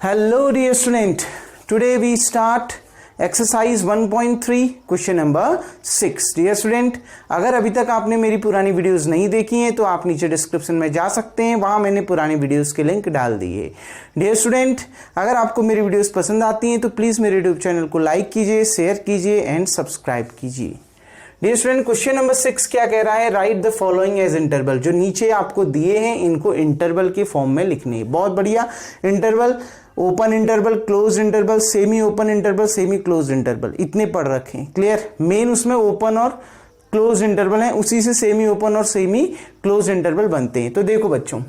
Hello dear student, today we start exercise 1.3 question number 6। Dear student, अगर अभी तक आपने मेरी पुरानी वीडियोस नहीं देखी हैं तो आप नीचे डिस्क्रिप्शन में जा सकते हैं, वहां मैंने पुरानी वीडियोस के लिंक डाल दिए। डियर स्टूडेंट, अगर आपको मेरी वीडियोस पसंद आती हैं तो प्लीज़ मेरे यूट्यूब चैनल को लाइक कीजिए, शेयर कीजिए एंड सब्सक्राइब कीजिए। डियर स्टूडेंट, क्वेश्चन नंबर 6 क्या कह रहा है? Write the following as interval. जो नीचे आपको दिए हैं इनको इंटरवल के फॉर्म में लिखने हैं। बहुत बढ़िया। Interval, open interval, close interval, semi open interval, semi close interval, इतने पढ़ रखे हैं। क्लियर? मेन उसमें ओपन और क्लोज इंटरवल है, उसी से सेमी ओपन और सेमी क्लोज इंटरवल बनते हैं। तो देखो बच्चों,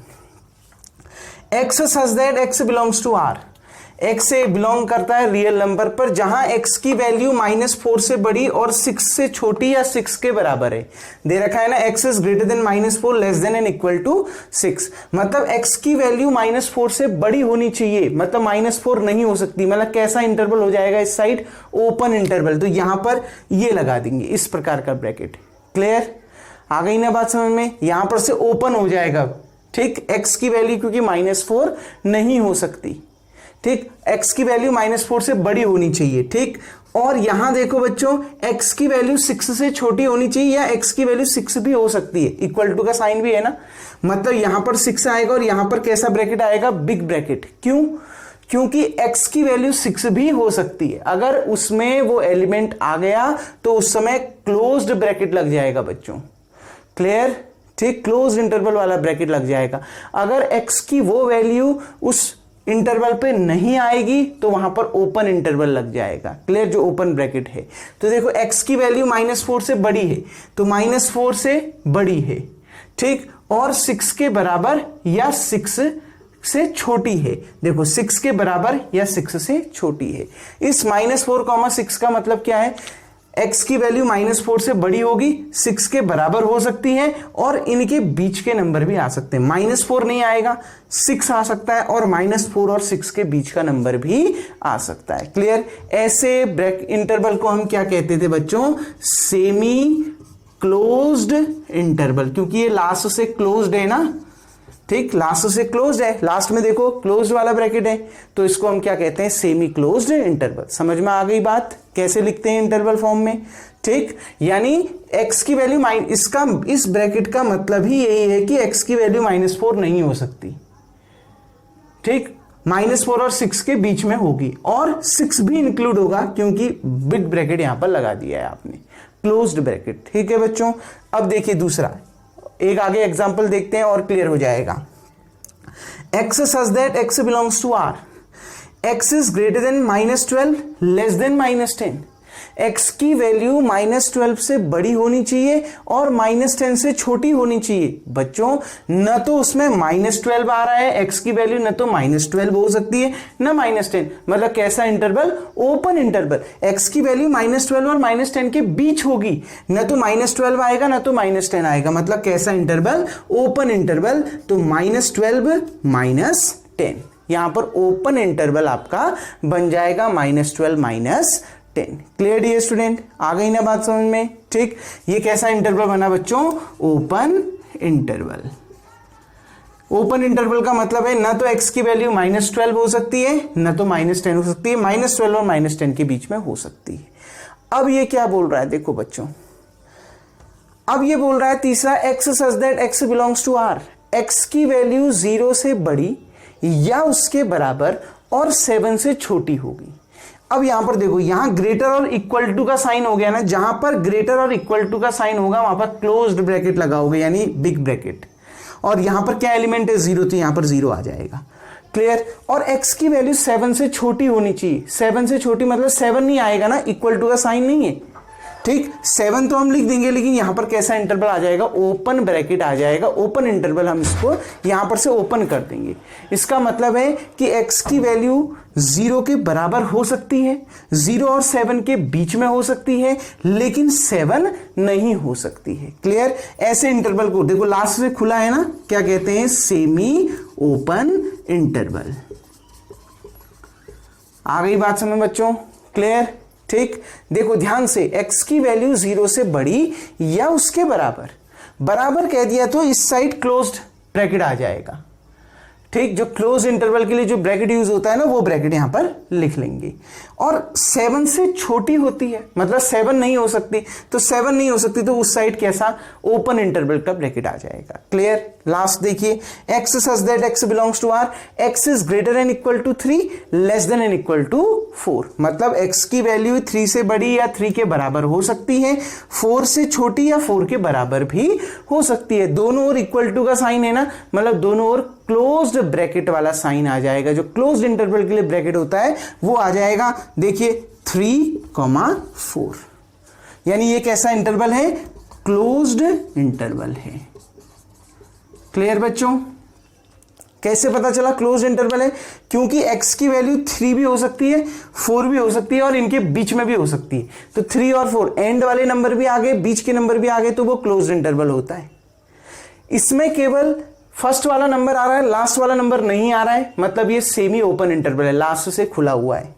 x such that x belongs to R. X से बिलोंग करता है रियल नंबर पर जहां एक्स की वैल्यू -4 से बड़ी और 6 से छोटी या 6 के बराबर है। दे रखा है ना, x is greater than -4 less than and equal to 6। मतलब एक्स की वैल्यू -4 से बड़ी होनी चाहिए, मतलब -4 नहीं हो सकती। मतलब कैसा इंटरवल हो जाएगा इस साइड? Open interval. तो यहां पर ये लगा देंगे इस प्रकार का ब्रैकेट। क्लियर? आ गई ना बात समझ में? यहां पर से ओपन हो जाएगा। ठीक, एक्स की वैल्यू क्योंकि -4 नहीं हो सकती। ठीक, x की वैल्यू -4 से बड़ी होनी चाहिए। ठीक, और यहां देखो बच्चों, x की वैल्यू 6 से छोटी होनी चाहिए या x की वैल्यू 6 भी हो सकती है। इक्वल टू का साइन भी है ना, मतलब यहां पर 6 आएगा और यहां पर कैसा ब्रैकेट आएगा? Big bracket. क्यों? क्योंकि x की वैल्यू 6 भी हो सकती है। अगर उसमें वो एलिमेंट आ गया तो उस समय क्लोज्ड ब्रैकेट लग जाएगा बच्चों। क्लियर? ठीक, क्लोज्ड इंटरवल वाला ब्रैकेट लग जाएगा। अगर x की वो वैल्यू उस इंटरवल पे नहीं आएगी तो वहां पर ओपन इंटरवल लग जाएगा। क्लियर? जो ओपन ब्रैकेट है। तो देखो, x की वैल्यू -4 से बड़ी है तो -4 से बड़ी है। ठीक, और 6 के बराबर या 6 से छोटी है। देखो, 6 के बराबर या 6 से छोटी है। इस -4, 6 का मतलब क्या है? x की वैल्यू -4 से बड़ी होगी, 6 के बराबर हो सकती है और इनके बीच के नंबर भी आ सकते हैं। -4 नहीं आएगा, 6 आ सकता है और -4 और 6 के बीच का नंबर भी आ सकता है। क्लियर? ऐसे ब्रैकेट इंटरवल को हम क्या कहते थे बच्चों? सेमी क्लोज्ड इंटरवल, क्योंकि ये लास्ट से क्लोज्ड है ना। ठीक, लास्ट से क्लोज्ड है, लास्ट में देखो क्लोज्ड वाला ब्रैकेट है, तो इसको हम क्या कहते हैं? Semi closed interval. समझ में आ गई बात? कैसे लिखते हैं इंटरवल फॉर्म में? ठीक, यानी x की वैल्यू इस ब्रैकेट का मतलब ही यही है कि x की वैल्यू -4 नहीं हो सकती। ठीक, -4 और 6 के बीच में होगी और 6 भी इंक्लूड होगा क्योंकि बिग ब्रैकेट यहां पर लगा दिया है आपने, क्लोज्ड ब्रैकेट। ठीक है बच्चों, अब देखिए दूसरा, एक आगे एग्जाम्पल देखते हैं और क्लियर हो जाएगा। x such that x belongs to r, x is greater than -12 less than -10। x की वैल्यू -12 से बड़ी होनी चाहिए और -10 से छोटी होनी चाहिए। बच्चों, न तो उसमें -12 आ रहा है, x की वैल्यू न तो -12 हो सकती है न -10। मतलब कैसा इंटरवल? Open interval. x की वैल्यू -12 और -10 के बीच होगी, न तो -12 आएगा न तो -10 आएगा। मतलब कैसा इंटरवल? Open interval. तो -12 -10, यहां पर ओपन इंटरवल आपका बन जाएगा -12 -10। Clear dear student? आ गई ना बात समझ में? ठीक, ये कैसा इंटरवल बना बच्चों? Open interval. ओपन इंटरवल का मतलब है न तो x की वैल्यू -12 हो सकती है न तो -10 हो सकती है, -12 और -10 के बीच में हो सकती है। अब ये क्या बोल रहा है? देखो बच्चों, अब ये बोल रहा है तीसरा, x such that x belongs to r, x की वैल्यू 0 से बड़ी या उसके बराबर और 7 से छोटी होगी। अब यहां पर देखो, यहां ग्रेटर और इक्वल टू का साइन हो गया ना, जहां पर ग्रेटर और इक्वल टू का साइन होगा वहां पर क्लोज्ड ब्रैकेट लगाओगे यानी बिग ब्रैकेट। और यहां पर क्या एलिमेंट है? 0, तो यहां पर 0 आ जाएगा। क्लियर? और x की वैल्यू 7 से छोटी होनी चाहिए। 7 से छोटी मतलब 7 नहीं आएगा ना, इक्वल टू का साइन नहीं है। ठीक, 7 तो हम लिख देंगे, लेकिन यहां पर कैसा इंटरवल आ जाएगा? ओपन ब्रैकेट आ जाएगा। ओपन इंटरवल हम इसको यहां पर से ओपन कर देंगे। इसका मतलब है कि x की वैल्यू 0 के बराबर हो सकती है, 0 और 7 के बीच में हो सकती है, लेकिन 7 नहीं हो सकती है। क्लियर? ऐसे इंटरवल को देखो, लास्ट से खुला है ना, क्या कहते हैं? Semi open interval. आ गई बात समझ बच्चों? क्लियर? ठीक, देखो ध्यान से, x की वैल्यू 0 से बड़ी या उसके बराबर, बराबर कह दिया तो इस साइड क्लोज्ड ब्रैकेट आ जाएगा। ठीक, जो क्लोज इंटरवल के लिए जो ब्रैकेट यूज होता है ना, वो ब्रैकेट यहां पर लिख लेंगे। और 7 से छोटी होती है, मतलब 7 नहीं हो सकती, तो 7 नहीं हो सकती तो उस साइड कैसा ओपन इंटरवल का ब्रैकेट आ जाएगा। क्लियर। लास्ट देखिए, x such that x belongs to r, x is greater and equal to 3, less than and equal to 4। मतलब x की वैल्यू 3 से बड़ी या 3 के बराबर हो सकती है, 4 से छोटी या 4 के बराबर भी हो सकती है। दोनों ओर इक्वल टू का साइन है ना, मतलब दोनों ओर क्लोज्ड ब्रैकेट वाला साइन आ जाएगा। जो क्लोज्ड इंटरवल के लिए ब्रैकेट होता है वो आ जाएगा, देखिए 3,4, यानी ये कैसा इंटरवल है, क्लोज्ड इंटरवल है। क्लियर बच्चों। कैसे पता चला क्लोज्ड इंटरवल है, क्योंकि x की वैल्यू 3 भी हो सकती है, 4 भी हो सकती है और इनके बीच में भी हो सकती है। तो 3 और 4 एंड वाले नंबर भी आ गए, बीच के नंबर भी आ गए, तो वो क्लोज्ड इंटरवल होता है। इसमें केवल फर्स्ट वाला नंबर आ रहा है, लास्ट वाला नंबर नहीं आ रहा है, मतलब ये सेमी ओपन इंटरवल है, लास्ट से खुला हुआ है।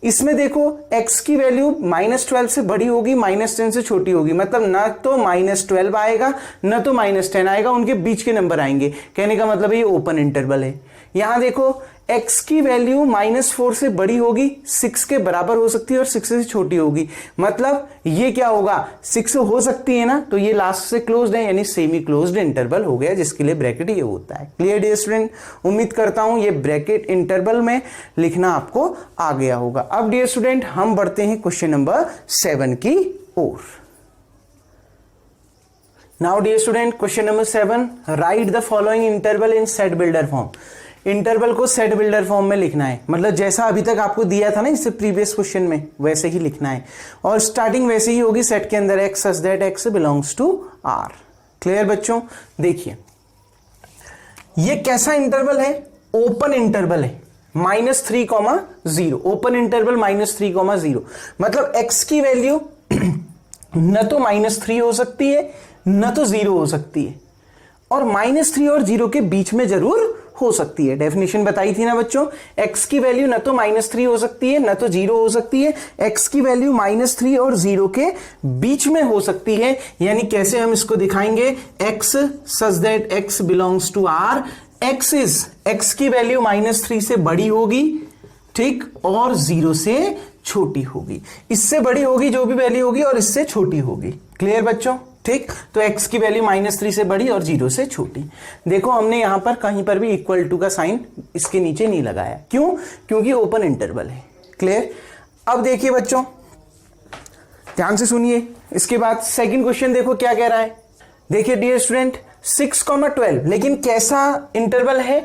इसमें देखो x की वैल्यू -12 से बड़ी होगी, -10 से छोटी होगी, मतलब ना तो -12 आएगा ना तो -10 आएगा, उनके बीच के नंबर आएंगे। कहने का मतलब ये ओपन इंटरवल है। यहां देखो x की वैल्यू -4 से बड़ी होगी, 6 के बराबर हो सकती है और 6 से छोटी होगी, मतलब ये क्या होगा, 6 हो सकती है ना, तो ये लास्ट से क्लोज्ड है, यानी सेमी क्लोज्ड इंटरवल हो गया, जिसके लिए ब्रैकेट ये होता है। Clear dear student. उम्मीद करता हूं ये ब्रैकेट इंटरवल में लिखना आपको आ गया होगा। अब डियर स्टूडेंट हम बढ़ते हैं क्वेश्चन नंबर 7 की ओर। Now dear student, question number 7, write the following interval in set builder form. Interval को सेट बिल्डर फॉर्म में लिखना है, मतलब जैसा अभी तक आपको दिया था ना इससे प्रीवियस क्वेश्चन में, वैसे ही लिखना है। और स्टार्टिंग वैसे ही होगी सेट के अंदर, x such that x belongs to r। Clear बच्चों। देखिए ये कैसा इंटरवल है, ओपन इंटरवल है, -3,0, ओपन इंटरवल -3,0, मतलब x की वैल्यू न तो -3 हो सकती है न तो 0 हो सकती है, और -3 और 0 के बीच में जरूर हो सकती है। डेफिनेशन बताई थी ना बच्चों, x की वैल्यू न तो -3 हो सकती है न तो 0 हो सकती है, x की वैल्यू -3 और 0 के बीच में हो सकती है। यानी कैसे हम इसको दिखाएंगे, x such that x belongs to r, x की वैल्यू -3 से बड़ी होगी, ठीक, और 0 से छोटी होगी। इससे बड़ी होगी जो भी वैल्यू होगी और इससे छोटी होगी। क्लियर बच्चों, ठीक। तो x की वैल्यू -3 से बड़ी और 0 से छोटी। देखो हमने यहां पर कहीं पर भी इक्वल टू का साइन इसके नीचे नहीं लगाया, क्यों, क्योंकि ओपन इंटरवल है। क्लियर। अब देखिए बच्चों ध्यान से सुनिए, इसके बाद सेकंड क्वेश्चन देखो क्या कह रहा है। देखिए डियर स्टूडेंट, 6,12, लेकिन कैसा इंटरवल है,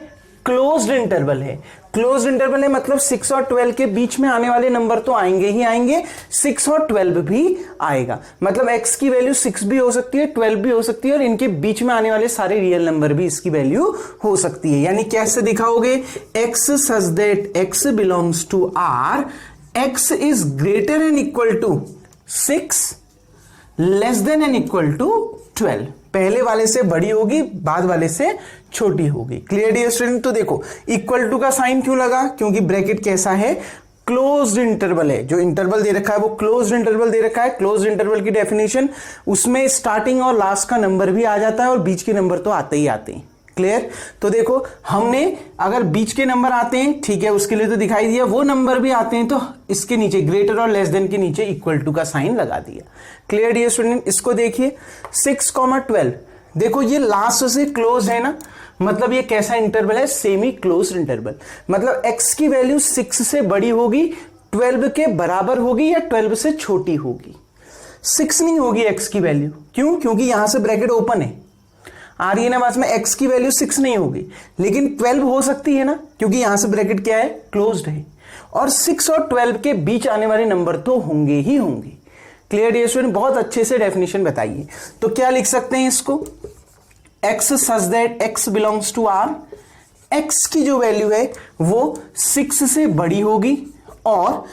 क्लोज्ड इंटरवल है। क्लोज्ड इंटरवल है मतलब 6 और 12 के बीच में आने वाले नंबर तो आएंगे ही आएंगे, 6 और 12 भी आएगा, मतलब x की वैल्यू 6 भी हो सकती है, 12 भी हो सकती है, और इनके बीच में आने वाले सारे रियल नंबर भी इसकी वैल्यू हो सकती है। यानी कैसे दिखाओगे, x such that x belongs to r, x is greater and equal to 6, less than and equal to 12। पहले वाले से बड़ी होगी, बाद वाले से छोटी होगी। Clear dear student. तो देखो इक्वल टू का साइन क्यों लगा, क्योंकि ब्रैकेट कैसा है, क्लोज्ड इंटरवल है। जो इंटरवल दे रखा है वो क्लोज्ड इंटरवल दे रखा है। क्लोज्ड इंटरवल की डेफिनेशन, उसमें स्टार्टिंग और लास्ट का नंबर भी आ जाता है और बीच के नंबर तो आते ही आते हैं। क्लियर। तो देखो हमने अगर बीच के नंबर आते हैं, ठीक है, उसके लिए तो दिखाई दिया, वो नंबर भी आते हैं तो इसके नीचे ग्रेटर और लेस देन के नीचे इक्वल टू का साइन लगा दिया। Clear dear student. इसको देखिए 6,12, देखो ये लास्ट से क्लोज है ना, मतलब ये कैसा इंटरवल है, सेमी क्लोज्ड इंटरवल। मतलब x की वैल्यू 6 से बड़ी होगी, 12 के बराबर होगी या 12 से छोटी होगी। 6 नहीं होगी x की वैल्यू, क्यों, क्योंकि यहां से ब्रैकेट ओपन है, आ रही है ना बात में, x की वैल्यू 6 नहीं होगी, लेकिन 12 हो सकती है ना, क्योंकि यहां से ब्रैकेट क्या है, क्लोज्ड है, और 6 और 12 के बीच आने वाले नंबर तो होंगे ही होंगे। Clear dear student. बहुत अच्छे से डेफिनेशन बताइए। तो क्या लिख सकते हैं इसको, x such that x belongs to r, x की जो वैल्यू है वो 6 से बड़ी होगी और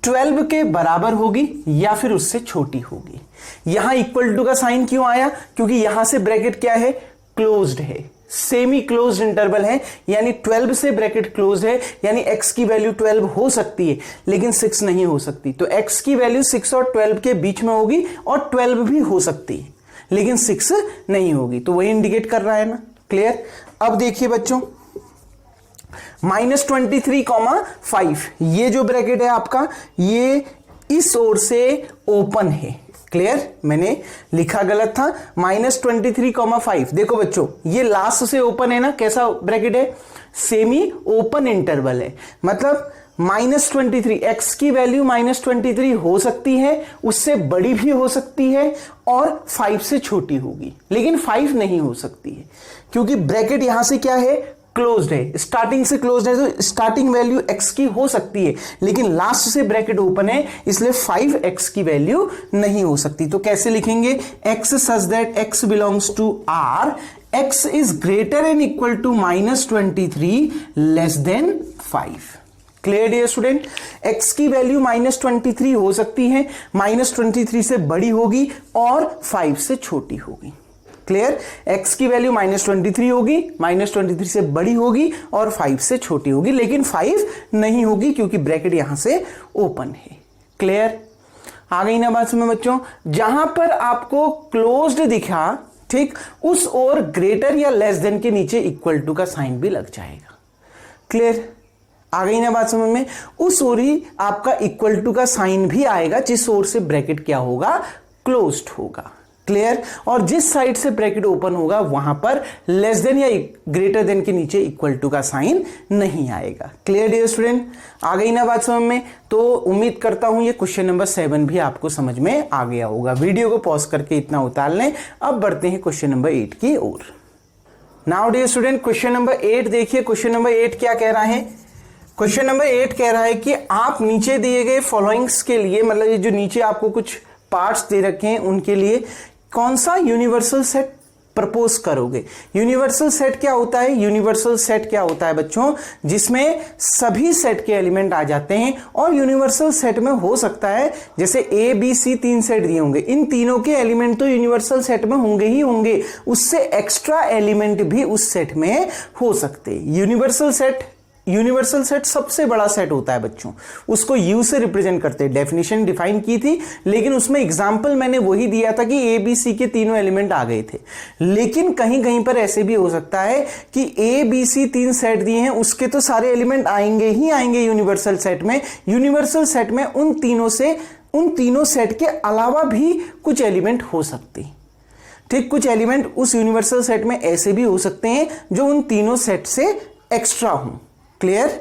12 के बराबर होगी या फिर उससे छोटी होगी। यहां इक्वल टू का साइन क्यों आया, क्योंकि यहां से ब्रैकेट क्या है, क्लोज्ड है, सेमी क्लोज्ड इंटरवल है, यानी 12 से ब्रैकेट क्लोज है, यानी x की वैल्यू 12 हो सकती है लेकिन 6 नहीं हो सकती। तो x की वैल्यू 6 और 12 के बीच में होगी और 12 भी हो सकती है लेकिन 6 नहीं होगी, तो वही इंडिकेट कर रहा है ना। क्लियर। अब देखिए बच्चों -23,5 ये जो ब्रैकेट है आपका, ये इस ओर से ओपन है। क्लियर, मैंने लिखा गलत था, -23,5। देखो बच्चों, ये लास्ट से ओपन है ना, कैसा ब्रैकेट है, सेमी ओपन इंटरवल है। मतलब -23, x की वैल्यू -23 हो सकती है, उससे बड़ी भी हो सकती है और 5 से छोटी होगी, लेकिन 5 नहीं हो सकती है, क्योंकि ब्रैकेट यहां से क्या है, क्लोज्ड है, स्टार्टिंग से क्लोज्ड है, तो स्टार्टिंग वैल्यू x की हो सकती है, लेकिन लास्ट से ब्रैकेट ओपन है, इसलिए 5x की वैल्यू नहीं हो सकती। तो कैसे लिखेंगे, x such that x belongs to R, x is greater and equal to -23 less than 5। Clear dear student, x की वैल्यू -23 हो सकती है, -23 से बड़ी होगी और 5 से छोटी होगी। क्लियर, x की वैल्यू -23 होगी, -23 से बड़ी होगी और 5 से छोटी होगी, लेकिन 5 नहीं होगी क्योंकि ब्रैकेट यहां से ओपन है। क्लियर, आ गई ना बात समझ बच्चों। जहां पर आपको क्लोज्ड दिखा, ठीक, उस और ग्रेटर या लेस देन के नीचे इक्वल टू का साइन भी लग जाएगा। क्लियर, आ गई ना बात समझ में। उस ओर ही आपका इक्वल टू का साइन भी आएगा जिस ओर से ब्रैकेट क्या होगा, क्लोज्ड होगा। क्लियर, और जिस साइड से ब्रैकेट ओपन होगा वहां पर लेस देन या ग्रेटर देन के नीचे इक्वल टू का साइन नहीं आएगा। क्लियर डियर स्टूडेंट, आ गई ना बात समझ में। तो उम्मीद करता हूं ये क्वेश्चन नंबर 7 भी आपको समझ में आ गया होगा। वीडियो को पॉज करके इतना उतार लें। अब बढ़ते हैं क्वेश्चन नंबर 8 की ओर। Now dear student, question number 8 देखिए। क्वेश्चन नंबर 8 क्या कह रहा है, क्वेश्चन नंबर 8 कह रहा है कि आप नीचे दिए गए फॉलोइंग्स के लिए, मतलब ये जो नीचे आपको कुछ पार्ट्स दे रखे हैं उनके लिए कौन सा यूनिवर्सल सेट प्रपोज करोगे। यूनिवर्सल सेट क्या होता है, यूनिवर्सल सेट क्या होता है बच्चों, जिसमें सभी सेट के एलिमेंट आ जाते हैं। और यूनिवर्सल सेट में हो सकता है जैसे ए बी सी 3 सेट दिए होंगे, इन तीनों के एलिमेंट तो यूनिवर्सल सेट में होंगे ही होंगे, उससे एक्स्ट्रा एलिमेंट भी उस सेट में हो सकते हैं। यूनिवर्सल सेट सबसे बड़ा सेट होता है बच्चों, उसको यू से रिप्रेजेंट करते हैं। डेफिनेशन डिफाइन की थी, लेकिन उसमें एग्जांपल मैंने वही दिया था कि ए बी सी के तीनों एलिमेंट आ गए थे। लेकिन कहीं कहीं पर ऐसे भी हो सकता है कि ए बी सी 3 सेट दिए हैं, उसके तो सारे एलिमेंट आएंगे ही आएंगे यूनिवर्सल सेट में। यूनिवर्सल सेट में उन तीनों सेट के अलावा भी कुछ एलिमेंट हो सकते, ठीक, कुछ एलिमेंट उस यूनिवर्सल सेट में ऐसे भी हो सकते हैं जो उन तीनों सेट से एक्स्ट्रा हों। क्लियर,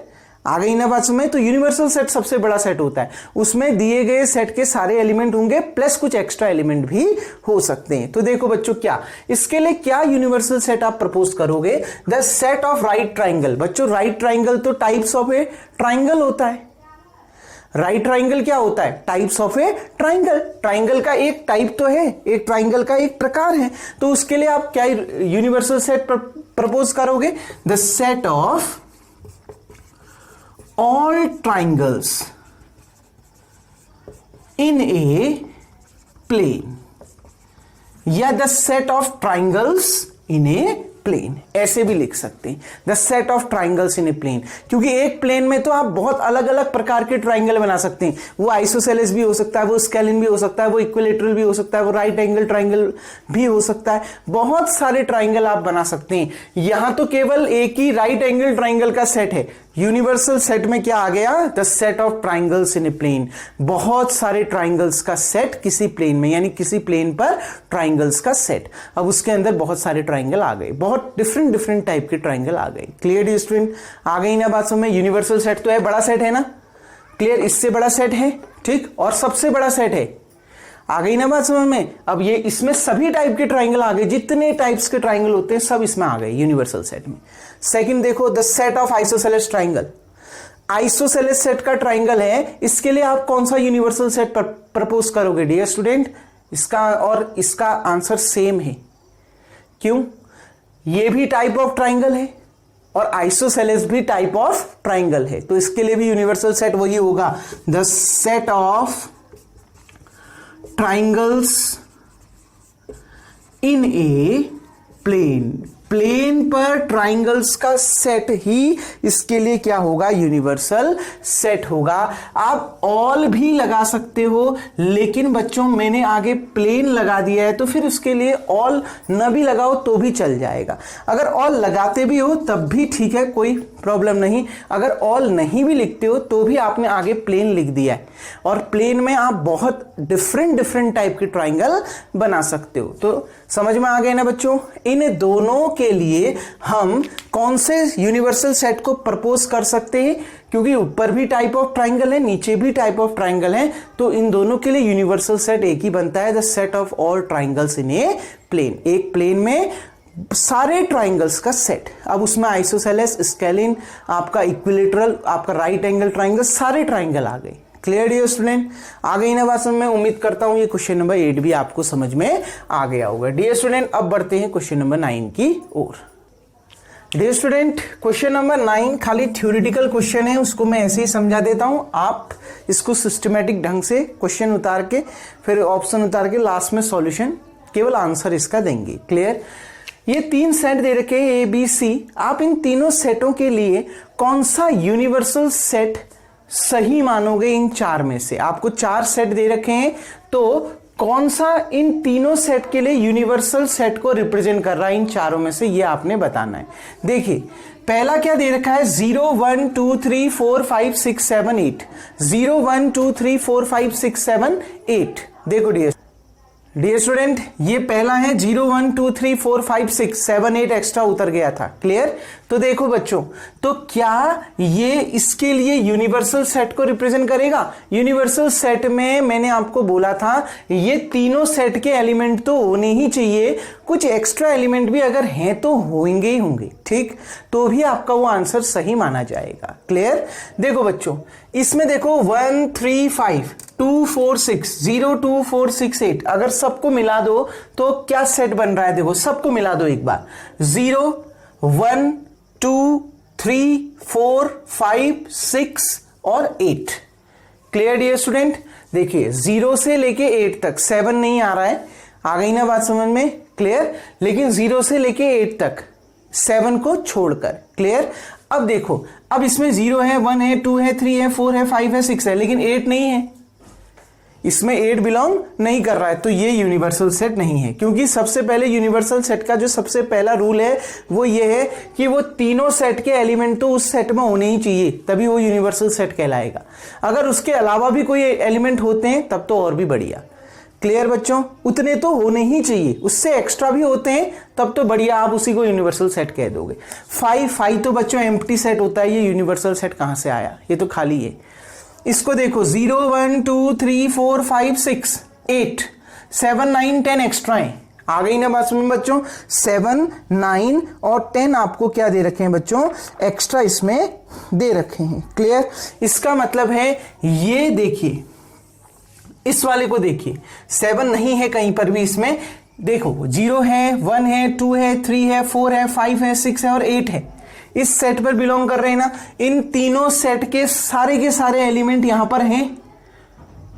आ गई ना बात समझ। तो यूनिवर्सल सेट सबसे बड़ा सेट होता है, उसमें दिए गए सेट के सारे एलिमेंट होंगे प्लस कुछ एक्स्ट्रा एलिमेंट भी हो सकते हैं। तो देखो बच्चों, क्या इसके लिए क्या यूनिवर्सल सेट आप प्रपोज करोगे, the set of right triangle. बच्चों राइट ट्राइंगल तो टाइप्स ऑफ ए ट्राइंगल होता है। राइट ट्राइंगल क्या होता है, types of A triangle. Triangle का एक टाइप तो है, एक ट्राइंगल का एक प्रकार है। तो उसके लिए आप क्या यूनिवर्सल सेट प्रपोज करोगे, the set of all triangles in a plane या the set of triangles in a plane, ऐसे भी लिख सकते हैं, the set of triangles in a plane. क्योंकि एक प्लेन में तो आप बहुत अलग अलग प्रकार के ट्राइंगल बना सकते हैं। वो आइसोसेलेस भी हो सकता है, वो स्केलिन भी हो सकता है, वो इक्विलेटरल भी हो सकता है, वो राइट एंगल ट्राइंगल भी हो सकता है। बहुत सारे ट्राइंगल आप बना सकते हैं। यहां तो केवल एक ही राइट एंगल ट्राइंगल का सेट है। यूनिवर्सल सेट में क्या आ गया, the set of triangles in a plane. बहुत सारे ट्राइंगल्स का सेट किसी प्लेन में, यानी किसी प्लेन पर ट्राइंगल्स का सेट। अब उसके अंदर बहुत सारे ट्राइंगल आ गए, बहुत डिफरेंट टाइप के ट्राइंगल आ गए। क्लियर डी स्टूडेंट, आ गई ना बात समझ में। यूनिवर्सल सेट तो है, बड़ा सेट है ना, क्लियर, इससे बड़ा सेट है, ठीक, और सबसे बड़ा सेट है। आ गई ना बात समझ में। अब ये इसमें सभी टाइप के ट्राइंगल आ गए, जितने टाइप्स के ट्राइंगल होते हैं सब इसमें आ गए यूनिवर्सल सेट में। सेकंड देखो, the set of isosceles triangle. Isosceles set का ट्राइंगल है, इसके लिए आप कौन सा यूनिवर्सल सेट प्रपोज करोगे डियर स्टूडेंट। इसका और इसका आंसर सेम है। क्यों, ये भी टाइप ऑफ ट्राइंगल है और आइसोसेलेस भी टाइप ऑफ ट्राइंगल है, तो इसके लिए भी यूनिवर्सल सेट वही होगा, the set of triangles in a plane. Plane पर ट्राइंगल्स का सेट ही इसके लिए क्या होगा, यूनिवर्सल सेट होगा। आप ऑल भी लगा सकते हो, लेकिन बच्चों मैंने आगे प्लेन लगा दिया है तो फिर उसके लिए ऑल न भी लगाओ तो भी चल जाएगा। अगर ऑल लगाते भी हो तब भी ठीक है, कोई प्रॉब्लम नहीं। अगर ऑल नहीं भी लिखते हो तो भी आपने आगे प्लेन लिख दिया है, और प्लेन में आप बहुत डिफरेंट टाइप के ट्राइंगल बना सकते हो। तो समझ में आ गए ना बच्चों। इन दोनों के लिए हम कौन से यूनिवर्सल सेट को प्रपोज कर सकते हैं, क्योंकि ऊपर भी टाइप ऑफ ट्राइंगल है, नीचे भी टाइप ऑफ ट्राइंगल है, तो इन दोनों के लिए यूनिवर्सल सेट एक ही बनता है, the set of all triangles in a plane. एक प्लेन में सारे ट्राइंगल्स का सेट। अब उसमें आइसोसेलेस, स्केलिन, आपका इक्विलेटरल, आपका राइट एंगल ट्राइंगल, सारे ट्राइंगल आ गए। क्लियर डियर स्टूडेंट, आ गई ना बात समझ में। उम्मीद करता हूं ये क्वेश्चन नंबर 8 भी आपको समझ में आ गया होगा। डियर स्टूडेंट, अब बढ़ते हैं क्वेश्चन नंबर 9 की ओर। डियर स्टूडेंट, क्वेश्चन नंबर 9 खाली थ्योरेटिकल क्वेश्चन है, उसको मैं ऐसे ही समझा देता हूं। आप इसको सिस्टमेटिक ढंग से क्वेश्चन उतार के फिर ऑप्शन उतार के लास्ट में सॉल्यूशन, केवल आंसर इसका देंगे। क्लियर। ये 3 सेट दे रखे ए बी सी। आप इन तीनों सेटों के लिए कौन सा यूनिवर्सल सेट सही मानोगे इन 4 में से? आपको 4 सेट दे रखे हैं, तो कौन सा इन तीनों सेट के लिए यूनिवर्सल सेट को रिप्रेजेंट कर रहा है इन चारों में से, ये आपने बताना है। देखिए पहला क्या दे रखा है, 0 1 2 3 4 5 6 7 8। 0 1 2 3 4 5 6 7 8। देखो डियर स्टूडेंट, ये पहला है 0 1 2 3 4 5 6 7 8 एक्स्ट्रा उतर गया था। क्लियर। तो देखो बच्चों, तो क्या ये इसके लिए यूनिवर्सल सेट को रिप्रेजेंट करेगा? यूनिवर्सल सेट में मैंने आपको बोला था ये तीनों सेट के एलिमेंट तो होने ही चाहिए, कुछ एक्स्ट्रा एलिमेंट भी अगर हैं तो होंगे ही होंगे, ठीक, तो भी आपका वो आंसर सही माना जाएगा। क्लियर। देखो बच्चों, इसमें देखो 1 3 5 2 4 6 0 2 4 6 8, अगर सबको मिला दो तो क्या सेट बन रहा है? देखो सबको मिला दो एक बार, 0 1 2 3 4 5 6 और 8। Clear dear student. देखिए 0 से लेके 8 तक 7 नहीं आ रहा है, आ गई ना बात समझ में। क्लियर। लेकिन 0 से लेके 8 तक 7 को छोड़कर। क्लियर। अब देखो, अब इसमें 0 है, 1 है, 2 है, 3 है, 4 है, 5 है, 6 है, लेकिन 8 नहीं है, इसमें 8 बिलोंग नहीं कर रहा है, तो ये यूनिवर्सल सेट नहीं है। क्योंकि सबसे पहले यूनिवर्सल सेट का जो सबसे पहला रूल है वो ये है कि वो तीनों सेट के एलिमेंट तो उस सेट में होने ही चाहिए, तभी वो यूनिवर्सल सेट कहलाएगा। अगर उसके अलावा भी कोई एलिमेंट होते हैं तब तो और भी बढ़िया। क्लियर बच्चों, उतने तो होने ही चाहिए, उससे एक्स्ट्रा भी होते हैं तब तो बढ़िया, आप उसी को यूनिवर्सल सेट कह दोगे। 5 तो बच्चों एम्प्टी सेट होता है, ये यूनिवर्सल सेट कहां से आया, ये तो खाली है। इसको देखो 0 1 2 3 4 5 6 8 7 9 10 एक्स्ट्रा है, आ गई ना बात समझ में बच्चों। 7 9 और 10 आपको क्या दे रखे हैं बच्चों, एक्स्ट्रा इसमें दे रखे हैं। क्लियर। इसका मतलब है ये देखिए, इस वाले को देखिए, 7 नहीं है कहीं पर भी इसमें, देखो 0 है, 1 है, 2 है, 3 है, 4 है, 5 है, 6 है और 8 है, इस सेट पर बिलोंग कर रहे हैं ना। इन तीनों सेट के सारे एलिमेंट यहां पर हैं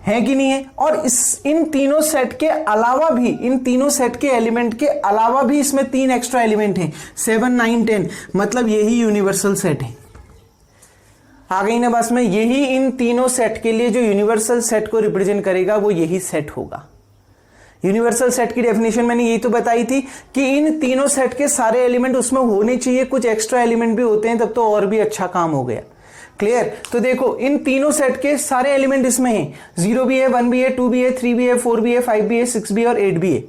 कि नहीं है? और इन तीनों सेट के अलावा भी, इन तीनों सेट के एलिमेंट के अलावा भी इसमें 3 एक्स्ट्रा एलिमेंट हैं, 7 9 10, मतलब यही यूनिवर्सल सेट है। आ गई ना बस में, यही इन तीनों सेट के लिए जो यूनिवर्सल सेट को रिप्रेजेंट करेगा वो यही सेट होगा। यूनिवर्सल सेट की डेफिनेशन मैंने यही तो बताई थी कि इन तीनों सेट के सारे एलिमेंट उसमें होने चाहिए, कुछ एक्स्ट्रा एलिमेंट भी होते हैं तब तो और भी अच्छा काम हो गया। क्लियर। तो देखो इन तीनों सेट के सारे एलिमेंट इसमें हैं, 0 भी है, 1 भी है, 2 भी है, 3 भी है, 4 भी है, 5 भी है, 6 भी है और 8 भी है।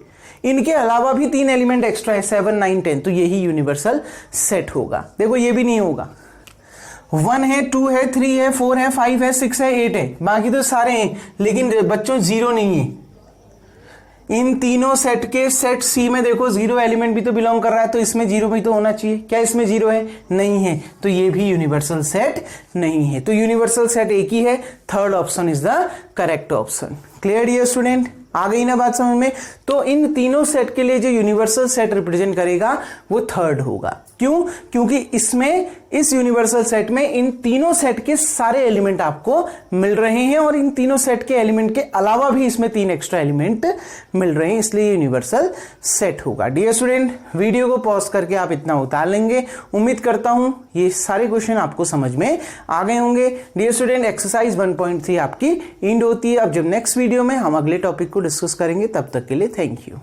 इनके अलावा भी 3 एलिमेंट एक्स्ट्रा है, 7 9 10, तो यही यूनिवर्सल सेट होगा। देखो ये भी नहीं होगा, 1 है, 2 है, 3 है, 4 है, 5 है, 6 है, 8 है, बाकी तो सारे हैं, लेकिन बच्चों 0 नहीं है। इन तीनों सेट के सेट सी में देखो 0 एलिमेंट भी तो बिलोंग कर रहा है, तो इसमें 0 भी तो होना चाहिए। क्या इसमें 0 है? नहीं है, तो ये भी यूनिवर्सल सेट नहीं है। तो यूनिवर्सल सेट एक ही है, third option is the correct option. Clear dear student, आ गई ना बात समझ में। तो इन तीनों सेट के लिए जो यूनिवर्सल सेट रिप्रेजेंट करेगा वो थर्ड होगा। क्यों? क्योंकि इसमें इस यूनिवर्सल सेट में इन तीनों सेट के सारे एलिमेंट आपको मिल रहे हैं और इन तीनों सेट के एलिमेंट के अलावा भी इसमें 3 एक्स्ट्रा एलिमेंट मिल रहे हैं, इसलिए यूनिवर्सल सेट होगा। डियर स्टूडेंट, वीडियो को पॉज करके आप इतना उतार लेंगे। उम्मीद करता हूं ये सारे क्वेश्चन आपको समझ में आ गए होंगे। डियर स्टूडेंट, एक्सरसाइज 1.3 आपकी एंड होती है। अब जब नेक्स्ट वीडियो में हम अगले टॉपिक को डिस्कस करेंगे, तब तक के लिए थैंक यू।